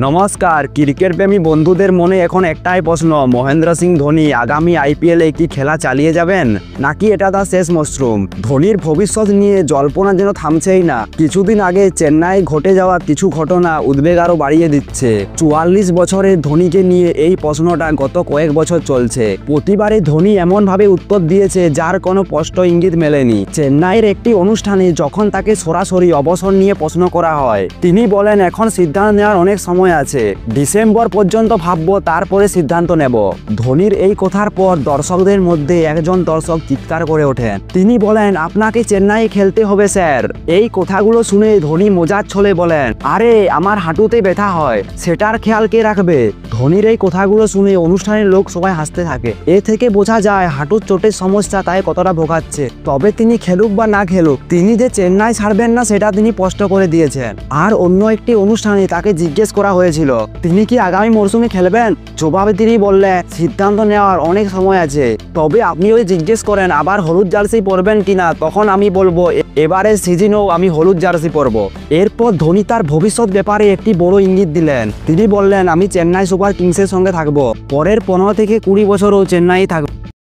নমস্কার, ক্রিকেট প্রেমী বন্ধুদের মনে এখন একটাই প্রশ্ন, মহেন্দ্র সিং ধোনি আগামী আইপিএলে কি খেলা চালিয়ে যাবেন নাকি এটা তার শেষ মরশুম। ধোনির ভবিষ্যৎ নিয়ে জল্পনা যেন থামছেই না। কিছুদিন আগে চেন্নাই ঘটে যাওয়া কিছু ঘটনা উদ্বেগ আরও বাড়িয়ে দিচ্ছে। 44 বছরের ধোনিকে নিয়ে এই প্রশ্নটা গত কয়েক বছর চলছে। প্রতিবারে ধোনি এমনভাবে উত্তর দিয়েছে যার কোনো স্পষ্ট ইঙ্গিত মেলেনি। চেন্নাইয়ের একটি অনুষ্ঠানে যখন তাকে সরাসরি অবসর নিয়ে প্রশ্ন করা হয়, তিনি বলেন এখন সিদ্ধান্ত নেওয়ার অনেক সময় আছে, ডিসেম্বর পর্যন্ত ভাববো, তারপরে সিদ্ধান্ত নেব। ধোনির এই কথার পর দর্শকদের মধ্যে একজন দর্শক চিৎকার করে ওঠেন। তিনি বলেন, আপনাকে চেন্নাই খেলতে হবে স্যার। এই কথাগুলো শুনে ধোনি মজার ছলে বলেন, আরে আমার হাঁটুতে ব্যথা হয়, সেটার খেয়াল কে রাখবে। ধোনির এই কথাগুলো শুনে অনুষ্ঠানের লোক সবাই হাসতে থাকে। এ থেকে বোঝা যায় হাঁটুর চোটের সমস্যা তাই কতটা ভোগাচ্ছে। তবে তিনি খেলুক বা না খেলুক, তিনি যে চেন্নাই ছাড়বেন না সেটা তিনি স্পষ্ট করে দিয়েছেন। আর অন্য একটি অনুষ্ঠানে তাকে জিজ্ঞেস করা হয়েছিল তিনি কি আগামী মরশুমে খেলবেন। জবাবে তিনি বললেন, সিদ্ধান্ত নেওয়ার অনেক সময় আছে, তবে আপনি যদি জিজ্ঞেস করেন আবার হলুদ জার্সি পরবেন কিনা, তখন আমি বলবো এবারের সিজনেও আমি হলুদ জার্সি পরব। এরপর ধোনি তার ভবিষ্যৎ ব্যাপারে একটি বড় ইঙ্গিত দিলেন। তিনি বললেন, আমি চেন্নাই সুপার কিংসের সঙ্গে থাকবো, পরের 15 থেকে 20 বছরও চেন্নাই থাকবো।